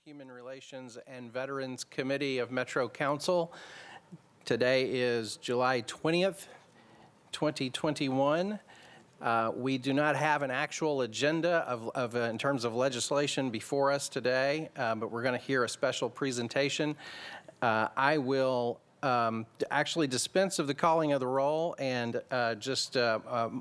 Human Relations and Veterans Committee of Metro Council. Today is July 20th, 2021. We do not have an actual agenda in terms of legislation before us today, but we're going to hear a special presentation. I will actually dispense of the calling of the roll and just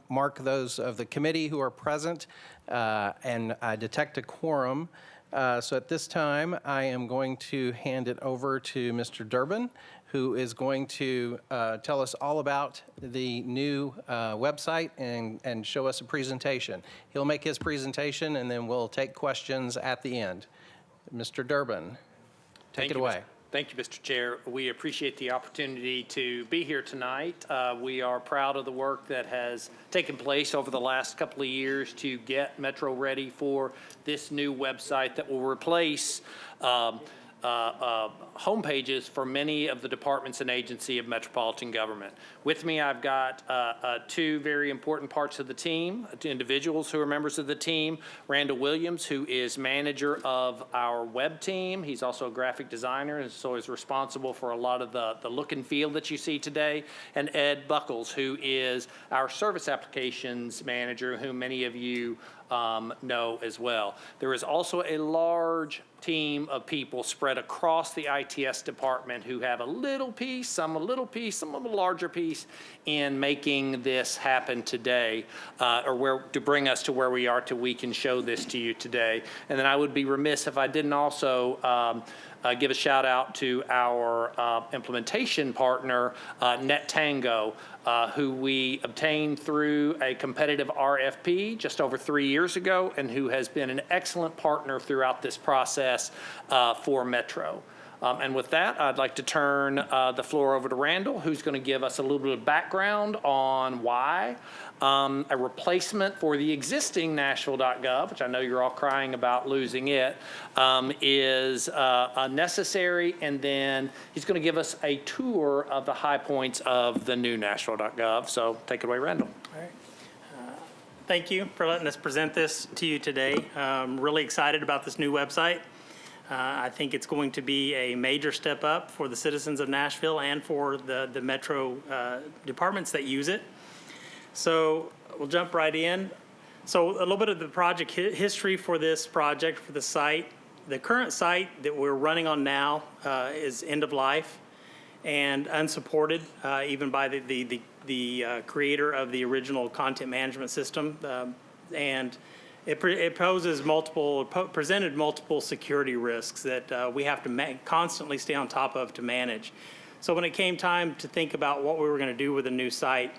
mark those of the committee who are present and detect a quorum. So at this time, I am going to hand it over to Mr. Durbin, who is going to tell us all about the new website and show us a presentation. He'll make his presentation, and then we'll take questions at the end. Mr. Durbin, take it away. Thank you, Mr. Chair. We appreciate the opportunity to be here tonight. We are proud of the work that has taken place over the last couple of years to get Metro ready for this new website that will replace homepages for many of the departments and agencies of metropolitan government. With me, I've got two very important parts of the team, two individuals who are members of the team. Randall Williams, who is manager of our web team. He's also a graphic designer, and so is responsible for a lot of the look and feel that you see today. And Ed Buckles, who is our service applications manager, whom many of you know as well. There is also a large team of people spread across the ITS department who have a little piece, some a little piece, some of a larger piece in making this happen today, or to bring us to where we are till we can show this to you today. And then I would be remiss if I didn't also give a shout out to our implementation partner, NetTango, who we obtained through a competitive RFP just over 3 years ago, and who has been an excellent partner throughout this process for Metro. And with that, I'd like to turn the floor over to Randall, who's going to give us a little bit of background on why a replacement for the existing Nashville.gov, which I know you're all crying about losing it, is necessary. And then he's going to give us a tour of the high points of the new Nashville.gov. So take it away, Randall. All right. Thank you for letting us present this to you today. I'm really excited about this new website. I think it's going to be a major step up for the citizens of Nashville and for the Metro departments that use it. So we'll jump right in. So a little bit of the project history for this project, for the site. The current site that we're running on now is end of life and unsupported, even by the creator of the original content management system. And it presented multiple security risks that we have to constantly stay on top of to manage. So when it came time to think about what we were going to do with the new site,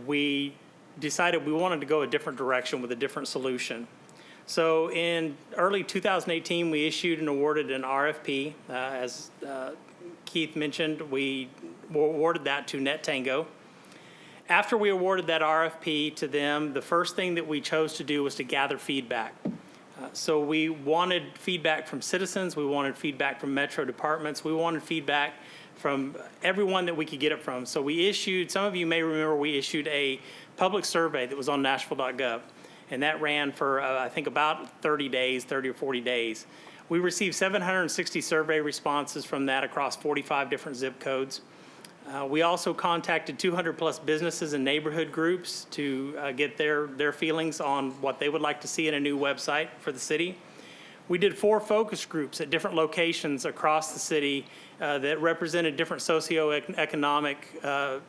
we decided we wanted to go a different direction with a different solution. So in early 2018, we issued and awarded an RFP. As Keith mentioned, we awarded that to NetTango. After we awarded that RFP to them, the first thing that we chose to do was to gather feedback. So we wanted feedback from citizens, we wanted feedback from Metro departments, we wanted feedback from everyone that we could get it from. So we issued, some of you may remember, we issued a public survey that was on Nashville.gov, and that ran for, I think, about 30 or 40 days. We received 760 survey responses from that across 45 different zip codes. We also contacted 200 plus businesses and neighborhood groups to get their feelings on what they would like to see in a new website for the city. We did 4 focus groups at different locations across the city that represented different socioeconomic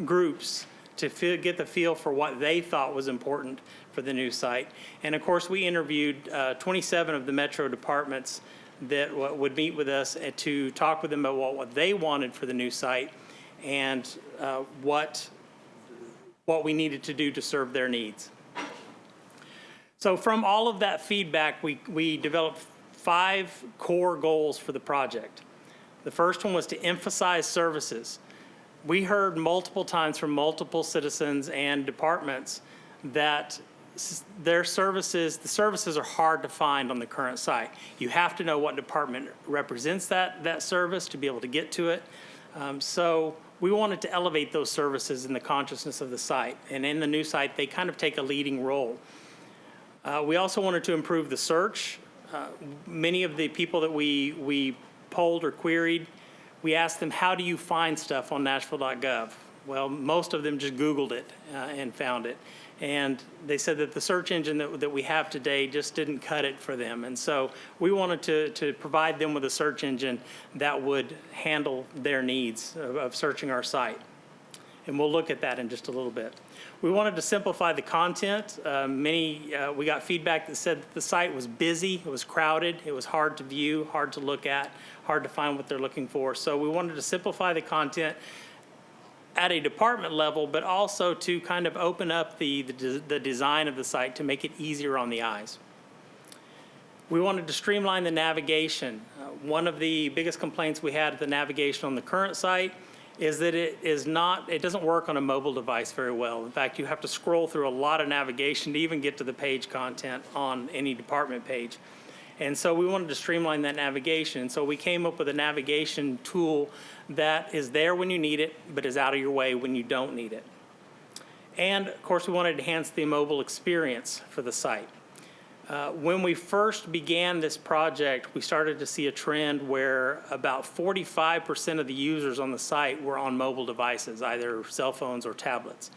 groups to get the feel for what they thought was important for the new site. And of course, we interviewed 27 of the Metro departments that would meet with us to talk with them about what they wanted for the new site and what we needed to do to serve their needs. So from all of that feedback, we developed 5 core goals for the project. The first one was to emphasize services. We heard multiple times from multiple citizens and departments that the services are hard to find on the current site. You have to know what department represents that service to be able to get to it. So we wanted to elevate those services in the consciousness of the site. And in the new site, they kind of take a leading role. We also wanted to improve the search Many of the people that we polled or queried, we asked them, how do you find stuff on Nashville.gov? Well, most of them just Googled it and found it. And they said that the search engine that we have today just didn't cut it for them. And so we wanted to provide them with a search engine that would handle their needs of searching our site. And we'll look at that in just a little bit. We wanted to simplify the content. We got feedback that said that the site was busy, it was crowded, it was hard to view, hard to look at, hard to find what they're looking for. So we wanted to simplify the content at a department level, but also to kind of open up the design of the site to make it easier on the eyes. We wanted to streamline the navigation. One of the biggest complaints we had at the navigation on the current site is that it doesn't work on a mobile device very well. In fact, you have to scroll through a lot of navigation to even get to the page content on any department page. And so we wanted to streamline that navigation. So we came up with a navigation tool that is there when you need it, but is out of your way when you don't need it. And of course, we wanted to enhance the mobile experience for the site. When we first began this project, we started to see a trend where about 45% of the users on the site were on mobile devices, either cell phones or tablets.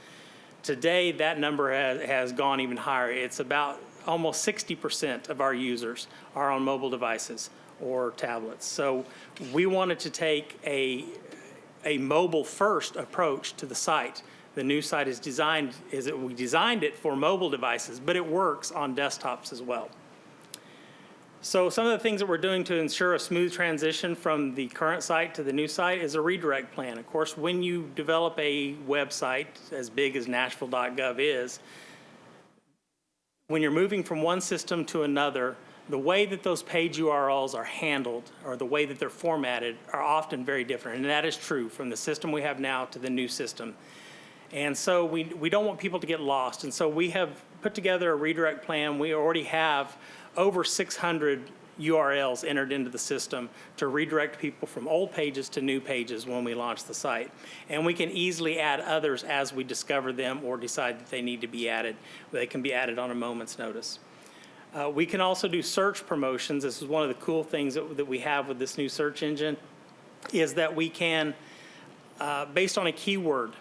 Today, that number has gone even higher. It's about almost 60% of our users are on mobile devices or tablets. So we wanted to take a mobile-first approach to the site. The new site is we designed it for mobile devices, but it works on desktops as well. So some of the things that we're doing to ensure a smooth transition from the current site to the new site is a redirect plan. Of course, when you develop a website as big as Nashville.gov is, when you're moving from one system to another, the way that those page URLs are handled or the way that they're formatted are often very different. And that is true from the system we have now to the new system. And so we don't want people to get lost. And so we have put together a redirect plan. We already have over 600 URLs entered into the system to redirect people from old pages to new pages when we launch the site. And we can easily add others as we discover them or decide that they need to be added. They can be added on a moment's notice. We can also do search promotions. This is one of the cool things that we have with this new search engine, is that we can, based on a keyword,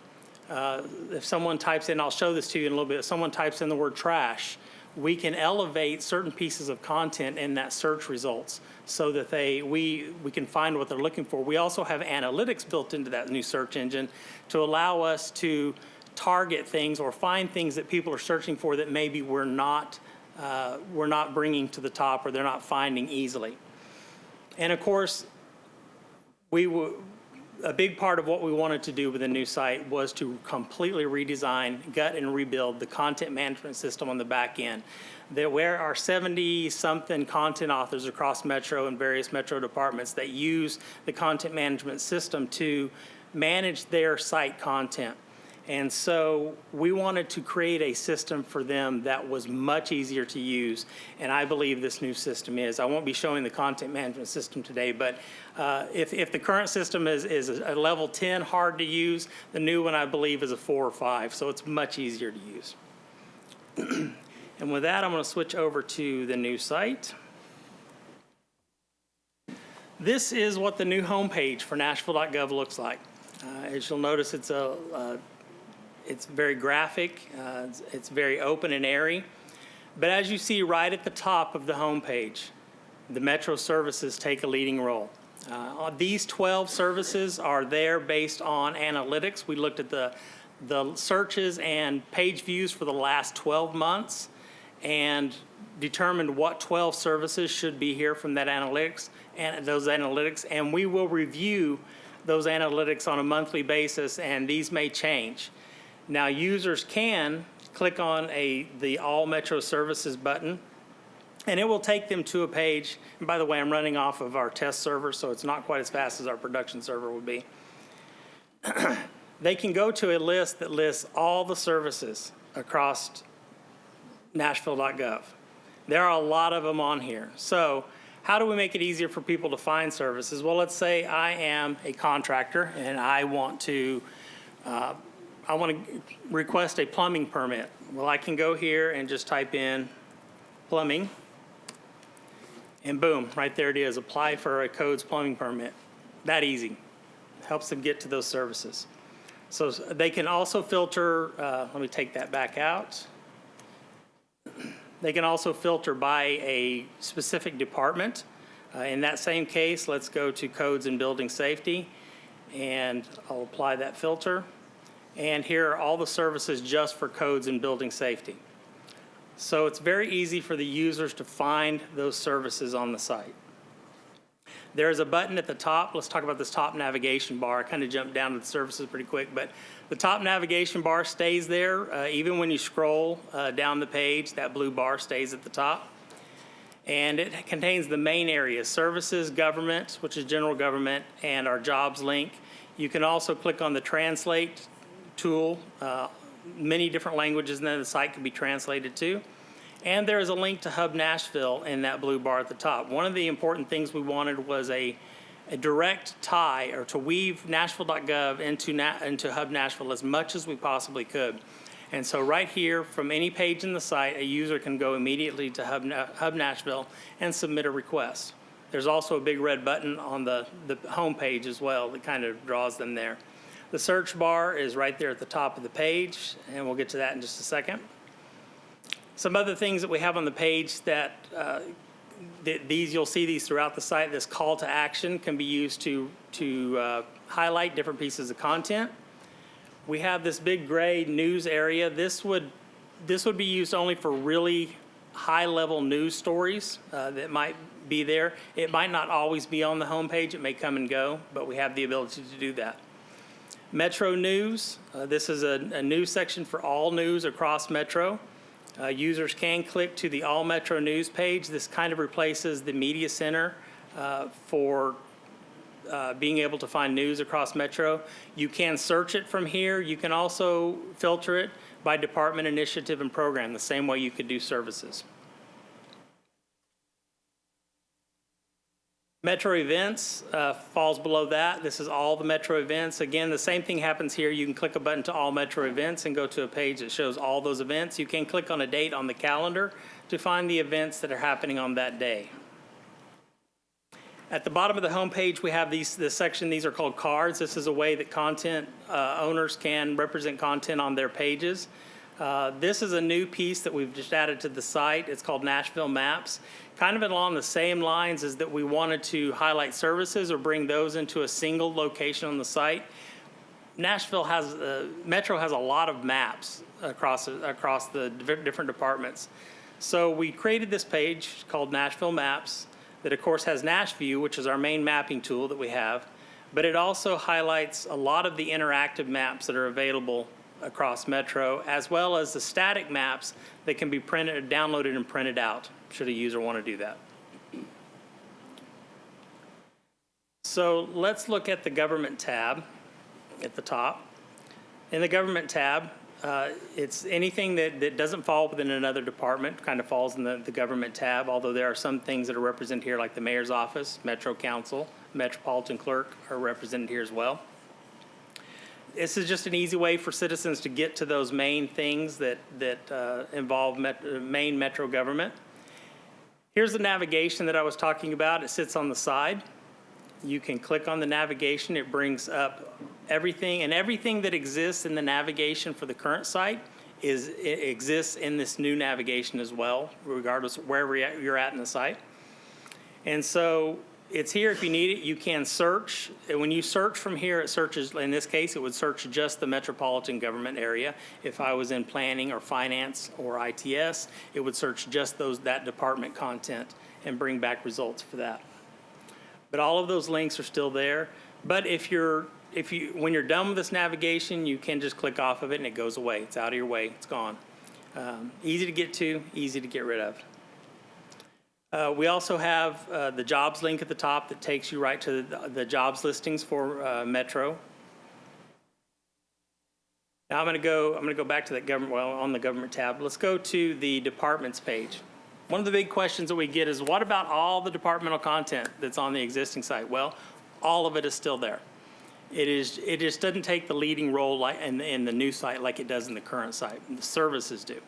if someone types in, I'll show this to you in a little bit, if someone types in the word trash, we can elevate certain pieces of content in that search results so that we can find what they're looking for. We also have analytics built into that new search engine to allow us to target things or find things that people are searching for that maybe we're not bringing to the top or they're not finding easily. And of course, a big part of what we wanted to do with the new site was to completely redesign, gut and rebuild the content management system on the back end. There are 70-something content authors across Metro and various Metro departments that use the content management system to manage their site content. And so we wanted to create a system for them that was much easier to use, and I believe this new system is. I won't be showing the content management system today, but if the current system is a level 10 hard to use, the new one I believe is a 4 or 5, so it's much easier to use. And with that, I'm going to switch over to the new site. This is what the new homepage for Nashville.gov looks like. As you'll notice, it's very graphic, it's very open and airy. But as you see right at the top of the homepage, the Metro services take a leading role. These 12 services are there based on analytics. We looked at the searches and page views for the last 12 months and determined what 12 services should be here from that analytics and we will review those analytics on a monthly basis, and these may change. Now, users can click on the All Metro Services button, and it will take them to a page. And by the way, I'm running off of our test server, so it's not quite as fast as our production server would be. They can go to a list that lists all the services across Nashville.gov. There are a lot of them on here. So how do we make it easier for people to find services? Well, let's say I am a contractor, and I want to request a plumbing permit. Well, I can go here and just type in plumbing, And boom, right there it is. Apply for a codes plumbing permit. That easy. Helps them get to those services. So they can also filter, let me take that back out. They can also filter by a specific department. In that same case, let's go to codes and building safety, and I'll apply that filter. And here are all the services just for codes and building safety. So it's very easy for the users to find those services on the site. There's a button at the top. Let's talk about this top navigation bar. I kind of jumped down to the services pretty quick, but the top navigation bar stays there. Even when you scroll down the page, that blue bar stays at the top. And it contains the main areas: services, government, which is general government, and our jobs link. You can also click on the translate tool, many different languages, and then the site can be translated to. And there is a link to Hub Nashville in that blue bar at the top. One of the important things we wanted was a direct tie, or to weave Nashville.gov into Hub Nashville as much as we possibly could. And so right here, from any page in the site, a user can go immediately to Hub Nashville and submit a request. There's also a big red button on the home page as well that kind of draws them there. The search bar is right there at the top of the page, and we'll get to that in just a second. Some other things that we have on the page that you'll see these throughout the site. This call to action can be used to highlight different pieces of content. We have this big gray news area. This would be used only for really high-level news stories that might be there. It might not always be on the home page. It may come and go, but we have the ability to do that. Metro News. This is a news section for all news across Metro. Users can click to the All Metro News page. This kind of replaces the Media Center for being able to find news across Metro. You can search it from here. You can also filter it by department, initiative, and program, the same way you could do services. Metro Events falls below that. This is all the Metro events. Again, the same thing happens here. You can click a button to all Metro events and go to a page that shows all those events. You can click on a date on the calendar to find the events that are happening on that day. At the bottom of the home page, we have this section. These are called cards. This is a way that content owners can represent content on their pages. This is a new piece that we've just added to the site. It's called Nashville Maps. Kind of along the same lines as that we wanted to highlight services or bring those into a single location on the site. Metro has a lot of maps across the different departments. So we created this page called Nashville Maps that of course has Nashview, which is our main mapping tool that we have, but it also highlights a lot of the interactive maps that are available across Metro, as well as the static maps that can be downloaded and printed out, should a user want to do that. So let's look at the government tab at the top. In the government tab, it's anything that doesn't fall within another department, kind of falls in the government tab, although there are some things that are represented here, like the mayor's office, Metro Council, Metropolitan Clerk are represented here as well. This is just an easy way for citizens to get to those main things that involve main Metro government. Here's the navigation that I was talking about. It sits on the side. You can click on the navigation. It brings up everything, and everything that exists in the navigation for the current site exists in this new navigation as well, regardless of wherever you're at in the site. And so it's here if you need it. You can search. And when you search from here, it searches, in this case, it would search just the metropolitan government area. If I was in planning or finance or ITS, it would search just that department content and bring back results for that. But all of those links are still there. But when you're done with this navigation, you can just click off of it and it goes away. It's out of your way. It's gone. Easy to get to, easy to get rid of. We also have the jobs link at the top that takes you right to the jobs listings for Metro. Now I'm going to go back to that on the government tab. Let's go to the departments page. One of the big questions that we get is, what about all the departmental content that's on the existing site? Well, all of it is still there. It just doesn't take the leading role in the new site like it does in the current site. The services do.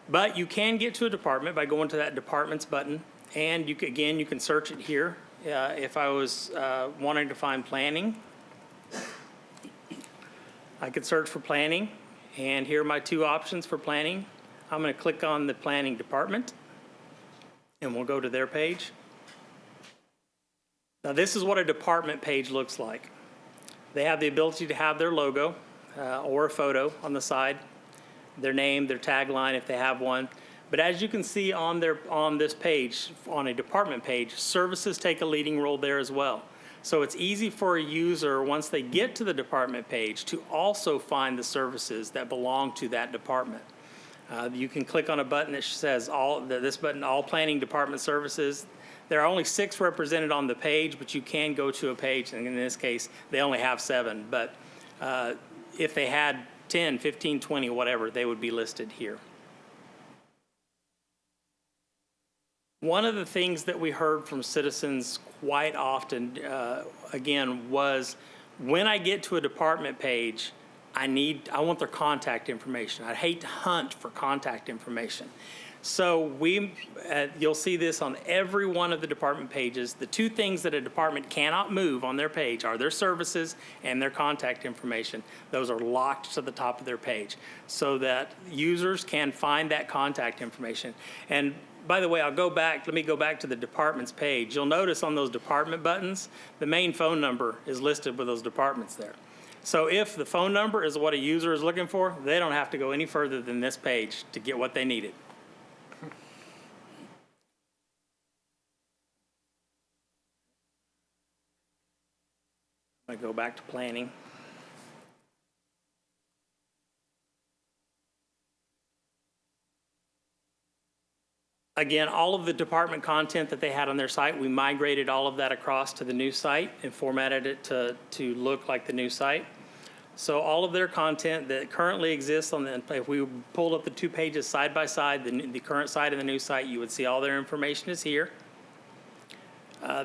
But you can get to a department by going to that departments button And again, you can search it here. If I was wanting to find planning, I could search for planning, and here are my two options for planning. I'm going to click on the planning department, and we'll go to their page. Now, this is what a department page looks like. They have the ability to have their logo or a photo on the side, their name, their tagline if they have one. But as you can see on this page, on a department page, services take a leading role there as well. So it's easy for a user, once they get to the department page, to also find the services that belong to that department. You can click on a button that says this button, all planning department services. There are only 6 represented on the page, but you can go to a page, and in this case, they only have 7. But if they had 10, 15, 20, whatever, they would be listed here. One of the things that we heard from citizens quite often, again, was when I get to a department page, I want their contact information. I'd hate to hunt for contact information. So you'll see this on every one of the department pages. The 2 things that a department cannot move on their page are their services and their contact information. Those are locked to the top of their page so that users can find that contact information. And by the way, let me go back to the department's page. You'll notice on those department buttons, the main phone number is listed with those departments there. So if the phone number is what a user is looking for, they don't have to go any further than this page to get what they needed. I'm going to go back to planning. Again, all of the department content that they had on their site, we migrated all of that across to the new site and formatted it to look like the new site. So all of their content that currently exists if we pulled up the 2 pages side by side, the current site and the new site, you would see all their information is here.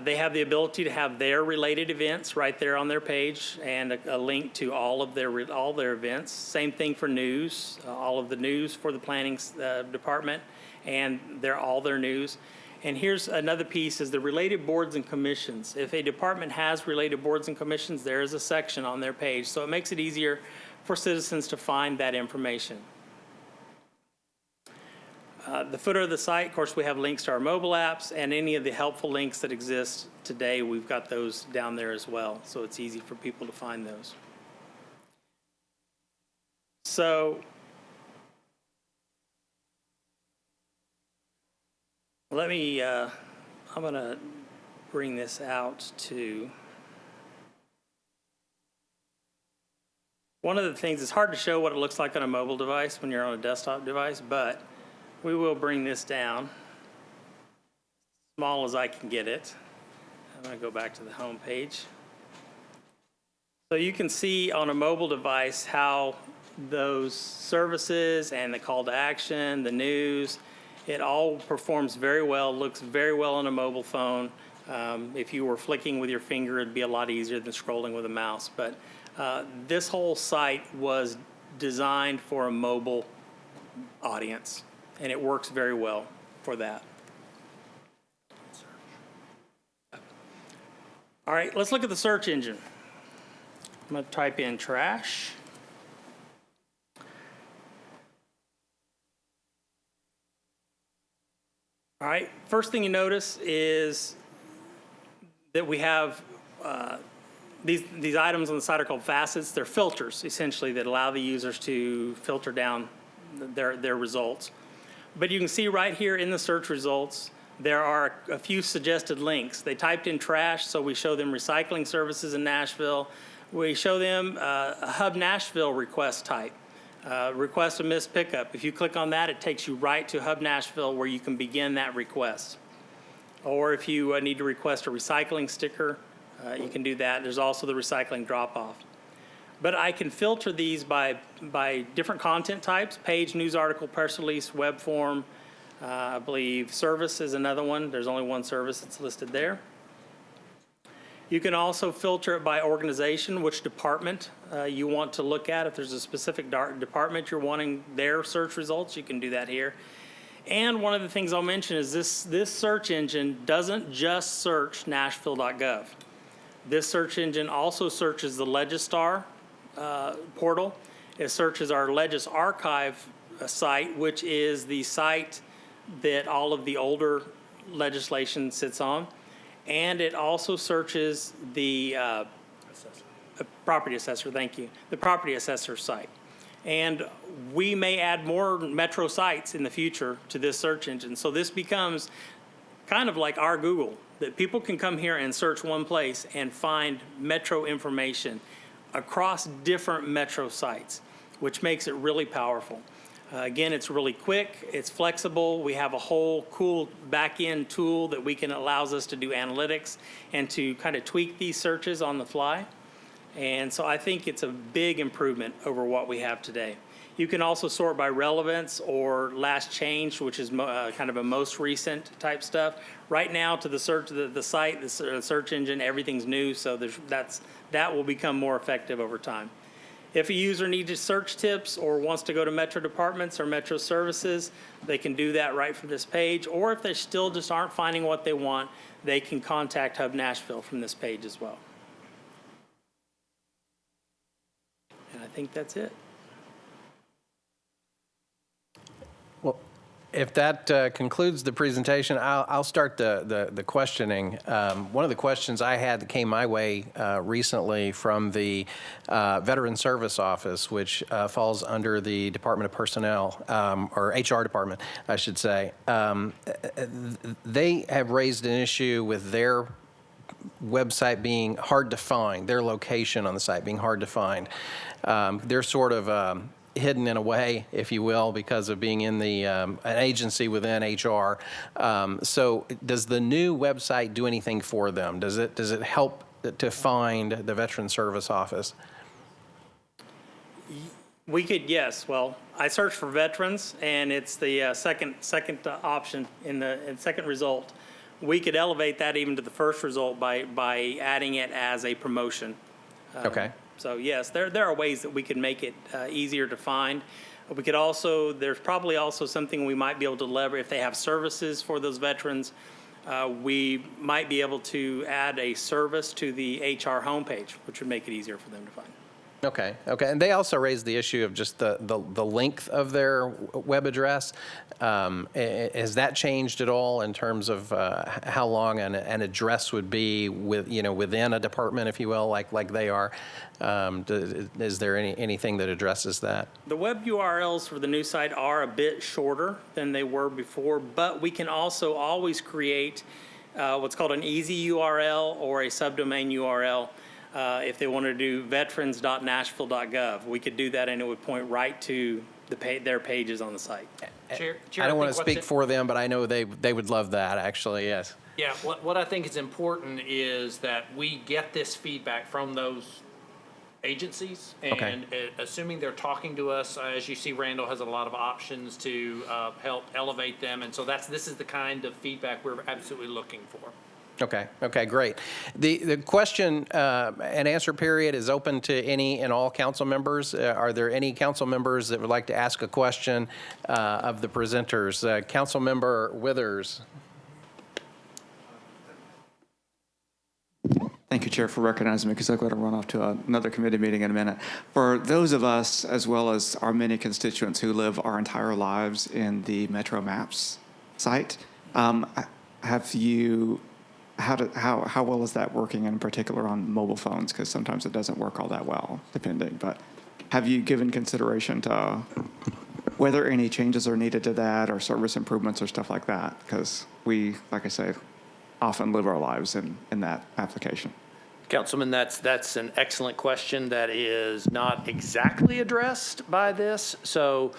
They have the ability to have their related events right there on their page and a link to all their events. Same thing for news, all of the news for the planning department and all their news. And here's another piece is the related boards and commissions. If a department has related boards and commissions, there is a section on their page. So it makes it easier for citizens to find that information. The footer of the site, of course, we have links to our mobile apps and any of the helpful links that exist today. We've got those down there as well. So it's easy for people to find those. So I'm going to bring this out to one of the things. It's hard to show what it looks like on a mobile device when you're on a desktop device, but we will bring this down as small as I can get it. I'm going to go back to the home page. So you can see on a mobile device how those services and the call to action, the news, it all performs very well, looks very well on a mobile phone. If you were flicking with your finger, it'd be a lot easier than scrolling with a mouse. But this whole site was designed for a mobile audience, and it works very well for that. All right, let's look at the search engine. I'm going to type in trash. All right, first thing you notice is that we have these items on the side are called facets. They're filters, essentially, that allow the users to filter down their results. But you can see right here in the search results, there are a few suggested links. They typed in trash, so we show them recycling services in Nashville. We show them a Hub Nashville request type. Request a missed pickup. If you click on that, it takes you right to Hub Nashville where you can begin that request. Or if you need to request a recycling sticker, you can do that. There's also the recycling drop-off. But I can filter these by different content types: page, news article, press release, web form. I believe service is another one. There's only one service that's listed there. You can also filter it by organization, which department you want to look at. If there's a specific department you're wanting their search results, you can do that here. And one of the things I'll mention is this search engine doesn't just search Nashville.gov. This search engine also searches the Legistar portal. It searches our Legis Archive site, which is the site that all of the older legislation sits on. And it also searches the property assessor, thank you, the property assessor site. And we may add more metro sites in the future to this search engine. So this becomes kind of like our Google, that people can come here and search one place and find metro information across different metro sites, which makes it really powerful. Again, it's really quick, it's flexible. We have a whole cool back-end tool that allows us to do analytics and to kind of tweak these searches on the fly. And so I think it's a big improvement over what we have today. You can also sort by relevance or last changed, which is kind of a most recent type stuff. Right now, to the site, the search engine, everything's new, so that will become more effective over time. If a user needs search tips or wants to go to Metro Departments or Metro Services, they can do that right from this page. Or if they still just aren't finding what they want, they can contact Hub Nashville from this page as well. And I think that's it. Well, if that concludes the presentation, I'll start the questioning. One of the questions I had that came my way recently from the Veteran Service Office, which falls under the Department of Personnel, or HR department, I should say. They have raised an issue with their website being hard to find, their location on the site being hard to find. They're sort of hidden in a way, if you will, because of being in the an agency within HR. So does the new website do anything for them? Does it help to find the Veteran Service Office? We could, yes. Well, I searched for veterans, and it's the second option in the second result. We could elevate that even to the first result by adding it as a promotion. Okay. So yes, there are ways that we could make it easier to find. We could also, there's probably also something we might be able to leverage if they have services for those veterans. We might be able to add a service to the HR homepage, which would make it easier for them to find. Okay. And they also raised the issue of just the length of their web address. Has that changed at all in terms of how long an address would be within a department, if you will, like they are? Is there anything that addresses that? The web URLs for the new site are a bit shorter than they were before, but we can also always create what's called an easy URL or a subdomain URL. If they want to do veterans.nashville.gov, we could do that and it would point right to their pages on the site. Chair, I don't want to speak for them, but I know they would love that, actually, yes. Yeah, what I think is important is that we get this feedback from those agencies, and assuming they're talking to us, as you see, Randall has a lot of options to help elevate them, and so this is the kind of feedback we're absolutely looking for. Okay, great. The question and answer period is open to any and all council members. Are there any council members that would like to ask a question of the presenters? Council Member Withers. Thank you, Chair, for recognizing me, because I've got to run off to another committee meeting in a minute. For those of us, as well as our many constituents who live our entire lives in the Metro Maps site, how well is that working, in particular on mobile phones? Because sometimes it doesn't work all that well, depending. But have you given consideration to whether any changes are needed to that or service improvements or stuff like that? Because we, like I say, often live our lives in that application. Councilman, that's an excellent question that is not exactly addressed by this. So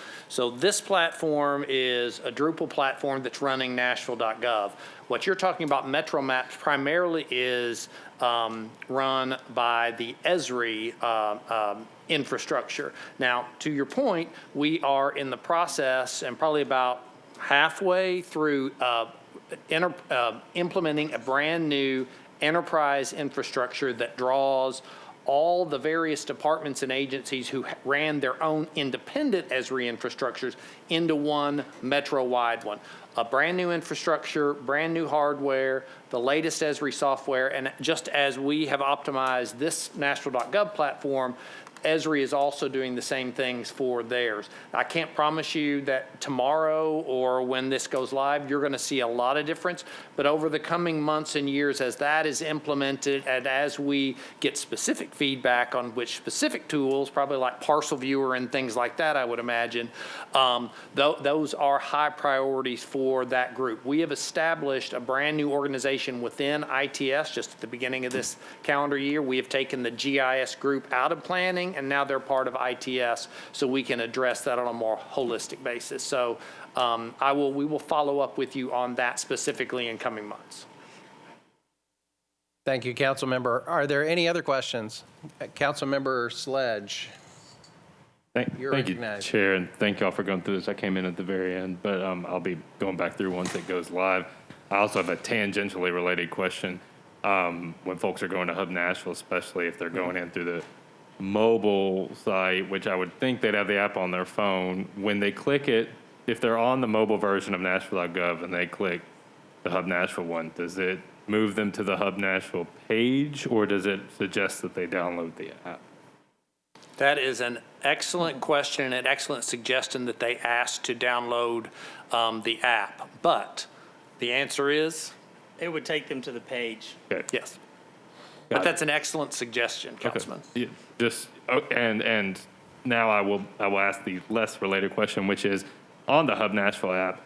this platform is a Drupal platform that's running Nashville.gov. What you're talking about, Metro Maps, primarily is run by the Esri infrastructure. Now, to your point, we are in the process and probably about halfway through implementing a brand new enterprise infrastructure that draws all the various departments and agencies who ran their own independent Esri infrastructures into one metro-wide one. A brand new infrastructure, brand new hardware, the latest Esri software, and just as we have optimized this Nashville.gov platform, Esri is also doing the same things for theirs. I can't promise you that tomorrow or when this goes live, you're going to see a lot of difference, but over the coming months and years as that is implemented and as we get specific feedback on which specific tools, probably like Parcel Viewer and things like that, I would imagine, those are high priorities for that group. We have established a brand new organization within ITS just at the beginning of this calendar year. We have taken the GIS group out of planning, and now they're part of ITS, so we can address that on a more holistic basis. So we will follow up with you on that specifically in coming months. Thank you, Council Member. Are there any other questions? Council Member Sledge. Thank you, recognized. Chair, and thank y'all for going through this. I came in at the very end, but I'll be going back through once it goes live. I also have a tangentially related question. When folks are going to Hub Nashville, especially if they're going in through the mobile site, which I would think they'd have the app on their phone, when they click it, if they're on the mobile version of Nashville.gov and they click the Hub Nashville one, does it move them to the Hub Nashville page, or does it suggest that they download the app? That is an excellent question and an excellent suggestion that they asked to download the app. But the answer is It would take them to the page. Okay. yes. Got But it. that's an excellent suggestion, Councilman. Yeah, and now I will ask the less related question, which is on the Hub Nashville app,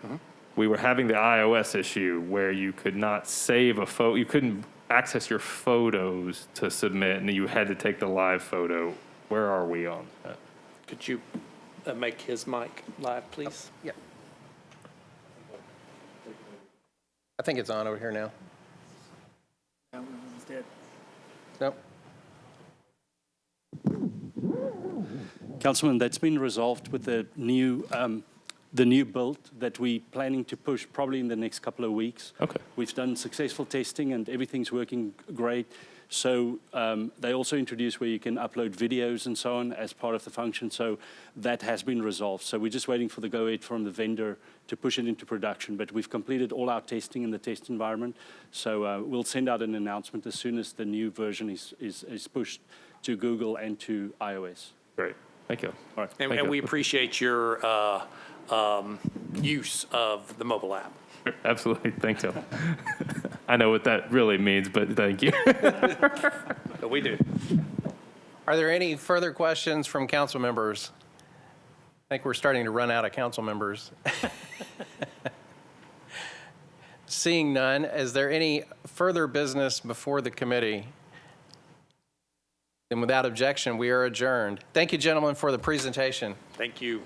we were having the iOS issue where you could not save a photo, you couldn't access your photos to submit, and you had to take the live photo. Where are we on that? Could you make his mic live, please? Yeah. I think it's on over here now. Nope. Councilman, that's been resolved with the new build that we're planning to push probably in the next couple of weeks. Okay. We've done successful testing and everything's working great. So they also introduced where you can upload videos and so on as part of the function. So that has been resolved. So we're just waiting for the go-ahead from the vendor to push it into production. But we've completed all our testing in the test environment. So we'll send out an announcement as soon as the new version is pushed to Google and to iOS. Great. Thank you. All right. And, Thank and you. we appreciate your use of the mobile app. Absolutely. Thanks, you. I know what that really means, but thank you. But we do. Are there any further questions from council members? I think we're starting to run out of council members. Seeing none, is there any further business before the committee? Then without objection, we are adjourned. Thank you, gentlemen, for the presentation. Thank you.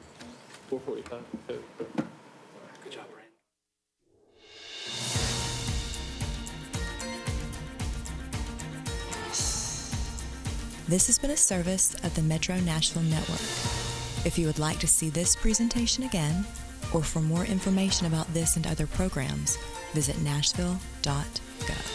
4:45. Good job, Brandon. This has been a service of the Metro Nashville Network. If you would like to see this presentation again, or for more information about this and other programs, visit nashville.gov.